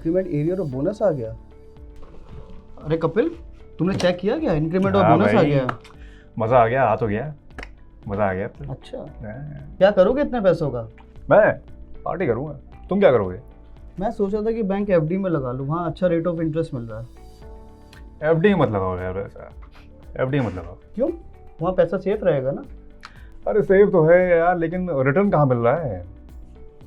Increment arrear और bonus आ गया। अरे कपिल, तुमने चेक किया क्या? इंक्रीमेंट और बोनस आ गया। मजा आ गया, आ तो गया, मजा आ गया। अच्छा, क्या करोगे इतने पैसों का? मैं पार्टी करूंगा। तुम क्या करोगे? मैं सोचा था कि बैंक एफडी में लगा लूँ, वहाँ अच्छा रेट ऑफ इंटरेस्ट मिल रहा है। एफडी मत लगाओ यार, ऐसा एफडी मत लगाओ। क्यों? वहाँ पैसा सेफ रहेगा ना। अरे सेफ तो है यार, लेकिन रिटर्न कहाँ मिल रहा है,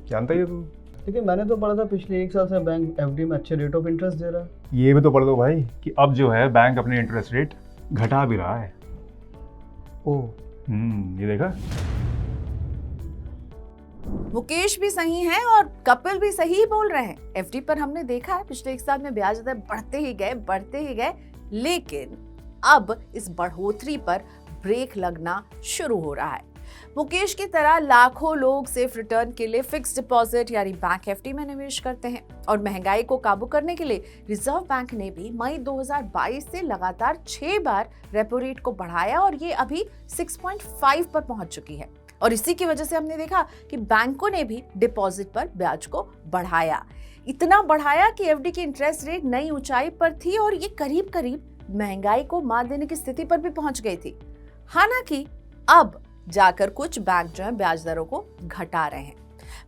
जानता ही है तू। लेकिन मैंने तो पढ़ा था पिछले 1 साल से बैंक एफडी में अच्छे रेट ऑफ इंटरेस्ट दे रहा है। ये भी तो पढ़ दो भाई कि अब जो है बैंक अपने इंटरेस्ट रेट घटा भी रहा है। ओह, ये देखा। मुकेश भी सही है और कपिल भी सही बोल रहे हैं। एफडी पर हमने देखा है पिछले 1 साल में ब्याज दर बढ़ते ही गए, लेकिन अब इस बढ़ोतरी पर ब्रेक लगना शुरू हो रहा है। मुकेश की तरह लाखों लोग सेफ रिटर्न के लिए फिक्स डिपॉजिट यानी बैंक एफडी में निवेश करते हैं और महंगाई को काबू करने के लिए रिजर्व बैंक ने भी मई 2022 से लगातार 6 बार रेपो रेट को बढ़ाया और ये अभी 6.5 पर पहुंच चुकी है। और इसी की वजह से हमने देखा कि बैंकों ने भी डिपॉजिट पर ब्याज को बढ़ाया, इतना बढ़ाया कि एफडी की इंटरेस्ट रेट नई ऊंचाई पर थी और ये करीब करीब महंगाई को मात देने की स्थिति पर भी पहुंच गई थी। हालांकि अब जाकर कुछ बैंक जो है ब्याज दरों को घटा रहे हैं।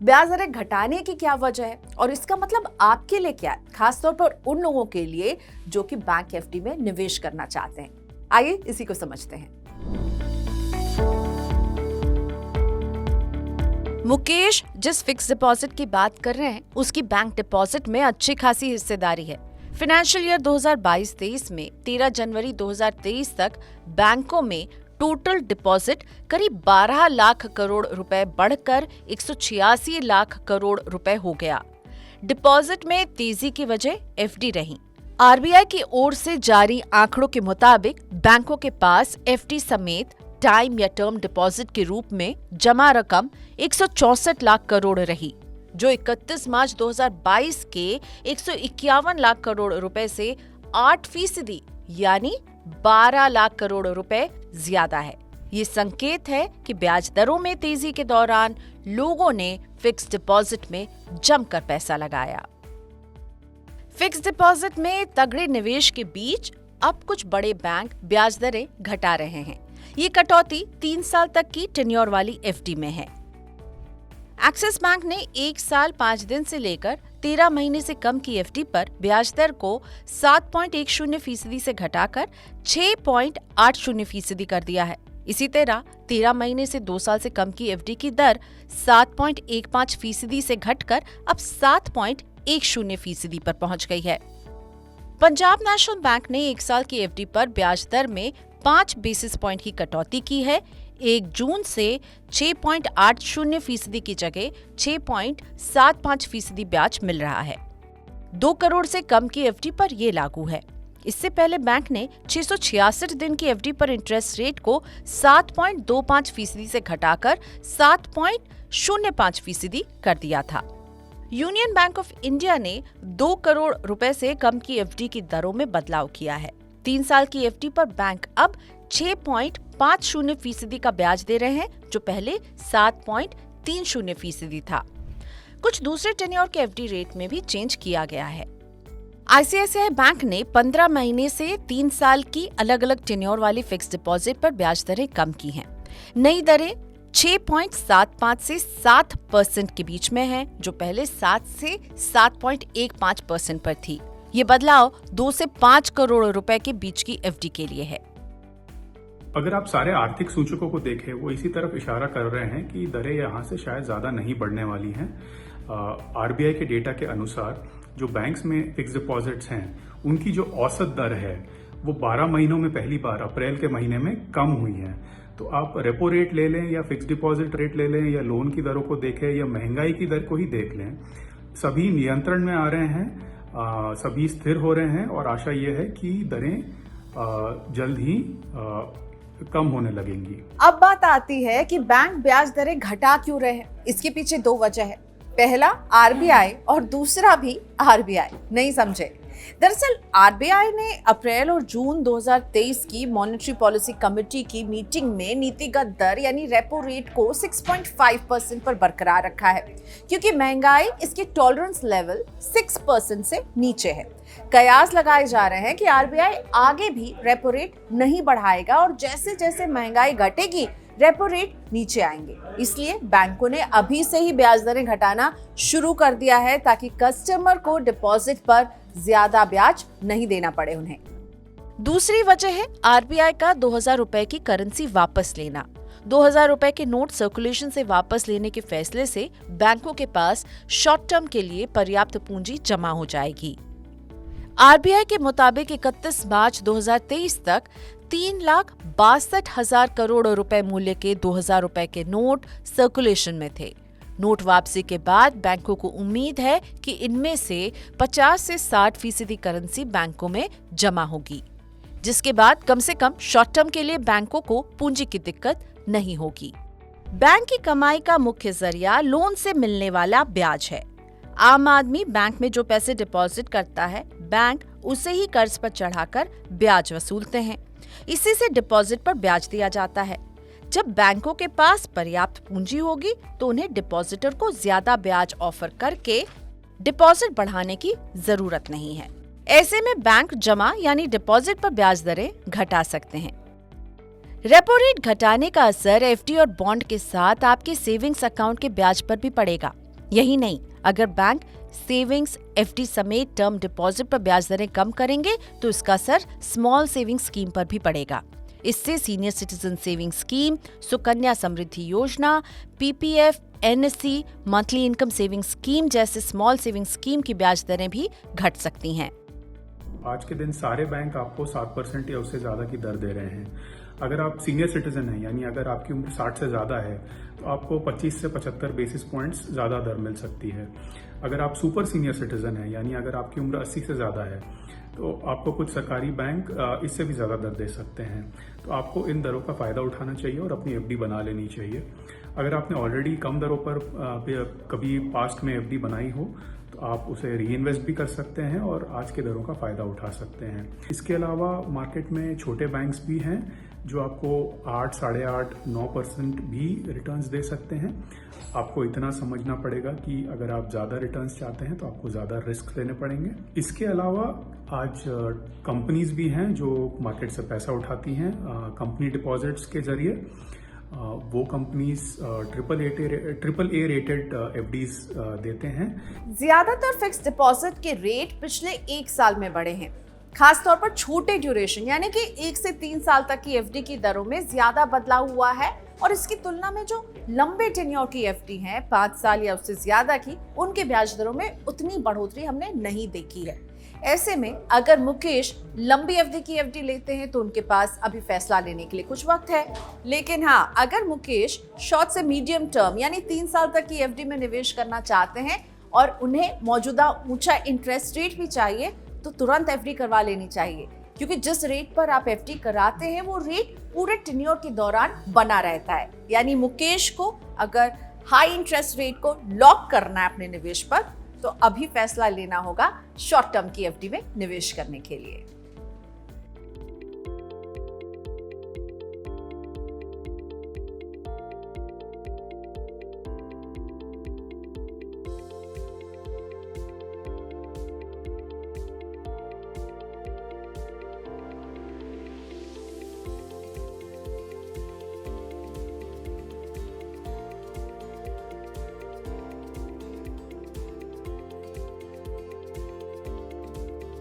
ब्याज दरें घटाने की क्या वजह है और इसका मतलब आपके लिए क्या है, खासतौर पर उन लोगों के लिए जो कि बैंक एफडी में निवेश करना चाहते हैं। आइए इसी को समझते हैं। मुकेश जिस फिक्स डिपॉजिट की बात कर रहे हैं उसकी बैंक डिपॉजिट में अच्छी खासी हिस्सेदारी है। फाइनेंशियल ईयर 2022-23 में 13 जनवरी 2023 तक बैंकों में टोटल डिपॉजिट करीब 12 लाख करोड़ रुपए बढ़कर 186 लाख करोड़ रुपए हो गया। डिपॉजिट में तेजी की वजह एफडी रही। आरबीआई की ओर से जारी आंकड़ों के मुताबिक बैंकों के पास एफडी समेत टाइम या टर्म डिपॉजिट के रूप में जमा रकम 164 लाख करोड़ रही, जो 31 मार्च 2022 के 151 लाख करोड़ रुपए से 8% यानी 12 लाख करोड़ रुपए ज्यादा है। ये संकेत है कि ब्याज दरों में तेजी के दौरान लोगों ने फिक्स डिपॉजिट में जमकर पैसा लगाया। फिक्स डिपॉजिट में तगड़े निवेश के बीच अब कुछ बड़े बैंक ब्याज दरें घटा रहे हैं। ये कटौती 3 साल तक की टेन्योर वाली एफडी में है। एक्सिस बैंक ने 1 साल 5 दिन से लेकर 13 महीने से कम की एफडी पर ब्याज दर को 7.10% से घटाकर 6.80% कर दिया है। इसी तरह 13 महीने से 2 साल से कम की एफडी की दर 7.15% से घटकर अब 7.10% पर पहुंच गई है। पंजाब नेशनल बैंक ने 1 साल की एफडी पर ब्याज दर में 5 बेसिस पॉइंट की कटौती की है। 1 जून से 6.80% की जगह 6.75% ब्याज मिल रहा है। 2 करोड़ से कम की एफडी पर यह लागू है। इससे पहले बैंक ने 666 दिन की एफडी पर इंटरेस्ट रेट को 7.25% से घटाकर 7.05% कर दिया था। यूनियन बैंक ऑफ इंडिया ने 2 करोड़ रुपए से कम की एफडी की दरों में बदलाव किया है। 3 साल की एफडी पर बैंक अब 6.50% का ब्याज दे रहे हैं, जो पहले 7.30% था। कुछ दूसरे टेन्योर के एफडी रेट में भी चेंज किया गया है। आईसीआईसीआई बैंक ने 15 महीने से 3 साल की अलग अलग टेन्योर वाली फिक्स डिपॉजिट पर ब्याज दरें कम की हैं। नई दरें 6.75 से 7% के बीच में है, जो पहले 7 से 7.15% पर थी। ये बदलाव 2 से 5 करोड़ रुपए के बीच की एफडी के लिए है। अगर आप सारे आर्थिक सूचकों को देखें, वो इसी तरफ इशारा कर रहे हैं कि दरें यहाँ से शायद ज्यादा नहीं बढ़ने वाली हैं। आरबीआई के डेटा के अनुसार जो बैंक्स में फिक्स डिपॉजिट्स हैं, उनकी जो औसत दर है वो 12 महीनों में पहली बार अप्रैल के महीने में कम हुई है। तो आप रेपो रेट ले लें या फिक्स डिपॉजिट रेट ले लें या लोन की दरों को देखें या महंगाई की दर को ही देख लें, सभी नियंत्रण में आ रहे हैं, सभी स्थिर हो रहे हैं और आशा ये है कि दरें जल्द ही कम होने लगेंगी। अब बात आती है कि बैंक ब्याज दरें घटा क्यों रहे हैं। इसके पीछे 2 वजह है। पहला आरबीआई और दूसरा भी आरबीआई। नहीं समझे? दरअसल आरबीआई ने अप्रैल और जून 2023 की मॉनेटरी पॉलिसी कमेटी की मीटिंग में नीतिगत दर यानी रेपो रेट को 6.5% पर बरकरार रखा है, क्योंकि महंगाई इसके टॉलरेंस लेवल 6% से नीचे है। कयास लगाए जा रहे हैं कि आरबीआई आगे भी रेपो रेट नहीं बढ़ाएगा और जैसे जैसे महंगाई घटेगी रेपो रेट नीचे आएंगे। इसलिए बैंकों ने अभी से ही ब्याज दरें घटाना शुरू कर दिया है ताकि कस्टमर को डिपॉजिट पर ज्यादा ब्याज नहीं देना पड़े उन्हें। दूसरी वजह है आरबीआई का 2000 रुपए की करेंसी वापस लेना। 2000 रुपए के नोट सर्कुलेशन से वापस लेने के फैसले से बैंकों के पास शॉर्ट टर्म के लिए पर्याप्त पूंजी जमा हो जाएगी। आरबीआई के मुताबिक 31 मार्च 2023 तक 3,62,000 करोड़ रुपए मूल्य के 2000 रुपए के नोट सर्कुलेशन में थे। नोट वापसी के बाद बैंकों को उम्मीद है कि इनमें से 50 से 60% करेंसी बैंकों में जमा होगी, जिसके बाद कम से कम शॉर्ट टर्म के लिए बैंकों को पूंजी की दिक्कत नहीं होगी। बैंक की कमाई का मुख्य जरिया लोन से मिलने वाला ब्याज है। आम आदमी बैंक में जो पैसे डिपॉजिट करता है, बैंक उसे ही कर्ज पर चढ़ाकर ब्याज वसूलते हैं। इसी से डिपॉजिट पर ब्याज दिया जाता है। जब बैंकों के पास पर्याप्त पूंजी होगी तो उन्हें डिपॉजिटर को ज्यादा ब्याज ऑफर करके डिपॉजिट बढ़ाने की जरूरत नहीं है। ऐसे में बैंक जमा यानी डिपॉजिट पर ब्याज दरें घटा सकते हैं। रेपो रेट घटाने का असर एफडी और बॉन्ड के साथ आपके सेविंग्स अकाउंट के ब्याज पर भी पड़ेगा। यही नहीं, अगर बैंक सेविंग्स, एफडी समेत टर्म डिपॉजिट पर ब्याज दरें कम करेंगे तो इसका असर स्मॉल सेविंग स्कीम पर भी पड़ेगा। इससे senior citizen saving scheme, Sukanya Samriddhi Yojana, PPF, NSC, monthly income saving scheme जैसे स्मॉल सेविंग स्कीम की ब्याज दरें भी घट सकती हैं। आज के दिन सारे बैंक आपको 7% या उससे ज्यादा की दर दे रहे हैं। अगर आप सीनियर सिटीजन हैं, यानी अगर आपकी उम्र 60 से ज्यादा है, तो आपको 25 से 75 बेसिस पॉइंट्स ज्यादा दर मिल सकती है। अगर आप सुपर सीनियर सिटीजन हैं, यानी अगर आपकी उम्र 80 से ज्यादा है, तो आपको कुछ सरकारी बैंक इससे भी ज्यादा दर दे सकते हैं। तो आपको इन दरों का फायदा उठाना चाहिए और अपनी एफडी बना लेनी चाहिए। अगर आपने ऑलरेडी कम दरों पर कभी पास्ट में एफडी बनाई हो तो आप उसे री इन्वेस्ट भी कर सकते हैं और आज के दरों का फायदा उठा सकते हैं। इसके अलावा मार्केट में छोटे बैंक्स भी हैं जो आपको 8, 8.5, 9% भी रिटर्न्स दे सकते हैं। आपको इतना समझना पड़ेगा कि अगर आप ज़्यादा रिटर्न्स चाहते हैं तो आपको ज़्यादा रिस्क लेने पड़ेंगे। इसके अलावा आज कंपनीज भी हैं जो मार्केट से पैसा उठाती हैं कंपनी डिपॉजिट्स के जरिए। वो companies triple A rated FDs देते हैं। ज्यादातर फिक्स डिपॉजिट के रेट पिछले 1 साल में बढ़े हैं। खासतौर पर छोटे ड्यूरेशन यानी कि 1 से 3 साल तक की एफडी की दरों में ज्यादा बदलाव हुआ है और इसकी तुलना में जो लंबे टेन्योर की एफडी हैं 5 साल या उससे ज्यादा की, उनके ब्याज दरों में उतनी बढ़ोतरी हमने नहीं देखी है। ऐसे में अगर मुकेश लंबी अवधि की एफडी लेते हैं तो उनके पास अभी फैसला लेने के लिए कुछ वक्त है। लेकिन हाँ, अगर मुकेश शॉर्ट से मीडियम टर्म यानी 3 साल तक की एफडी में निवेश करना चाहते हैं और उन्हें मौजूदा ऊंचा इंटरेस्ट रेट भी चाहिए तो तुरंत एफडी करवा लेनी चाहिए, क्योंकि जिस रेट पर आप एफडी कराते हैं वो रेट पूरे टेन्योर के दौरान बना रहता है। यानी मुकेश को अगर हाई इंटरेस्ट रेट को लॉक करना है अपने निवेश पर तो अभी फैसला लेना होगा शॉर्ट टर्म की एफडी में निवेश करने के लिए।